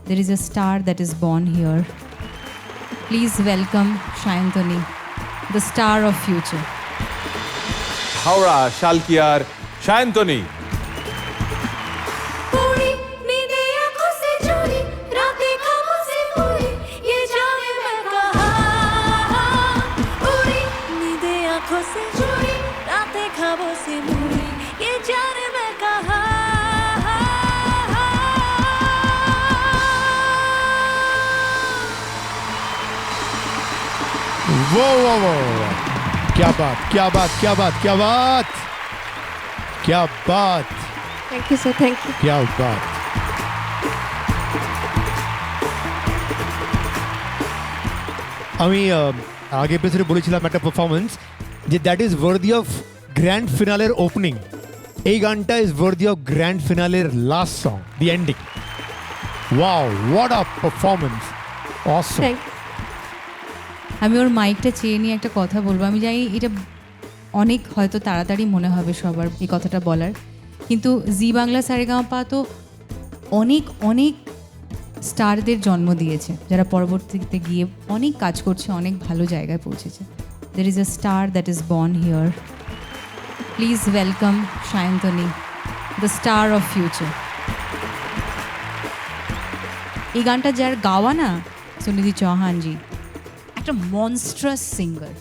There is a star that is born here. Please welcome Shayantoni, the star of future. Howrah শালকিয়ার Sayantani. पूरी नींदे आंखों से चोरी रातें ख्वाबों से पूरी ये जाने मैं कहाँ पूरी नींदे आंखों से चोरी रातें ख्वाबों से पूरी ये जाने मैं कहाँ वो क्या बात क्या बात क्या बात क्या बात क्या बात thank you sir, thank you. क्या बात। আমি আগে এপিসোডে বলেছিলাম একটা পারফরমেন্স যে that is worthy of grand ফিনালের ওপেনিং। এই গানটা ইজ ওয়ার্দি অফ গ্র্যান্ড ফিনালের last song, the ending. Wow, what a performance, awesome. Thank আমি ওর মাইকটা চেয়ে নিয়ে একটা কথা বলবো। আমি জানি এটা অনেক হয়তো তাড়াতাড়ি মনে হবে সবার এই কথাটা বলার, কিন্তু জি বাংলা সারেগামাপা তো অনেক অনেক স্টারদের জন্ম দিয়েছে, যারা পরবর্তীতে গিয়ে অনেক কাজ করছে, অনেক ভালো জায়গায় পৌঁছেছে। There is a star that is born here. Please welcome Sayantani, the star of future. এই গানটা যার গাওয়া না, সুনিধি চৌহানজি, একটা মনস্ট্রাস সিঙ্গার।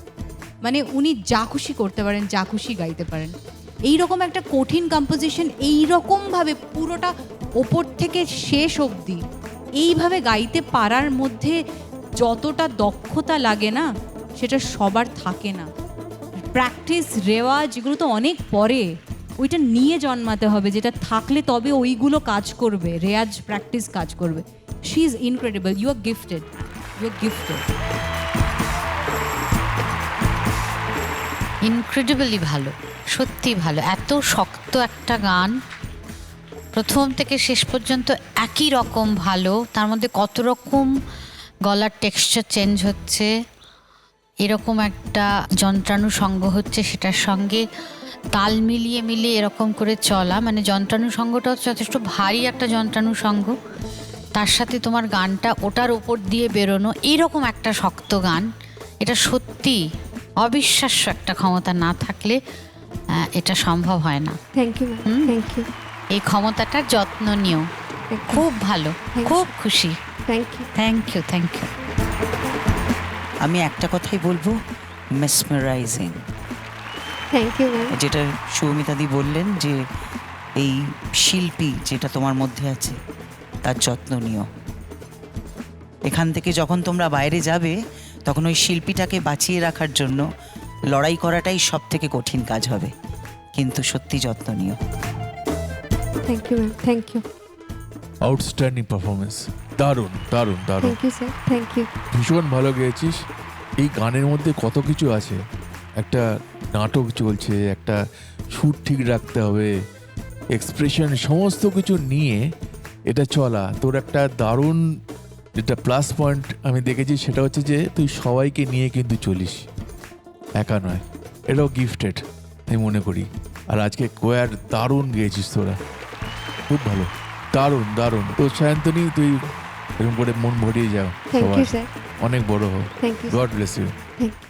মানে উনি যা খুশি করতে পারেন, যা খুশি গাইতে পারেন। এই রকম একটা কঠিন কম্পোজিশন এইরকমভাবে পুরোটা ওপর থেকে শেষ অবধি এইভাবে গাইতে পারার মধ্যে যতটা দক্ষতা লাগে না, সেটা সবার থাকে না। প্র্যাকটিস, রেওয়াজ, এগুলো তো অনেক পরে, ওইটা নিয়ে জন্মাতে হবে, যেটা থাকলে তবে ওইগুলো কাজ করবে, রেয়াজ প্র্যাকটিস কাজ করবে। She is incredible, you are gifted, you are gifted. Incredibly ভালো, সত্যি ভালো। এত শক্ত একটা গান, প্রথম থেকে শেষ পর্যন্ত একই রকম ভালো, তার মধ্যে কত রকম গলার টেক্সচার চেঞ্জ হচ্ছে, এরকম একটা যন্ত্রানুষঙ্গ হচ্ছে, সেটার সঙ্গে তাল মিলিয়ে মিলিয়ে এরকম করে চলা, মানে যন্ত্রানুষঙ্গটাও যথেষ্ট ভারী একটা যন্ত্রানুষঙ্গ, তার সাথে তোমার গানটা ওটার ওপর দিয়ে বেরোনো, এইরকম একটা শক্ত গান। এটা সত্যি অবিশ্বাস্য একটা ক্ষমতা, না থাকলে এটা সম্ভব হয় না। Thank you ma'am, thank you. এই ক্ষমতাটার যত্ন নিও, খুব ভালো, খুব খুশি। Thank you. Thank you, thank you. আমি একটা কথাই বলবো, মেসমেরাইজিং। Thank you ma'am. যেটা সৌমিতাদি বললেন যে এই শিল্পী যেটা তোমার মধ্যে আছে তার যত্ন নিও। এখান থেকে যখন তোমরা বাইরে যাবে তখন ওই শিল্পীটাকে বাঁচিয়ে রাখার জন্য লড়াই করাটাই সব থেকে কঠিন কাজ হবে, কিন্তু সত্যি যত্ন নিও। Thank you ma'am, thank you. Outstanding performance, দারুণ দারুণ দারুণ, thank you sir, thank you. ভীষণ ভালো গেয়েছিস। এই গানের মধ্যে কত কিছু আছে, একটা নাটক চলছে, একটা সুর ঠিক রাখতে হবে, এক্সপ্রেশন, সমস্ত কিছু নিয়ে এটা চলা। তোর একটা দারুণ যেটা প্লাস পয়েন্ট আমি দেখেছি সেটা হচ্ছে যে তুই সবাইকে নিয়ে কিন্তু চলিস, একা নয়। এটাও গিফটেড আমি মনে করি। আর আজকে কোয়ার দারুণ গেয়েছিস তোরা, খুব ভালো, দারুণ দারুণ। তো সায়ন্তনী, তুই এরকম করে মন ভরিয়ে যাও, থ্যাংক ইউ সবার স্যার, অনেক বড় হো। Thank you, God bless you. Thank you.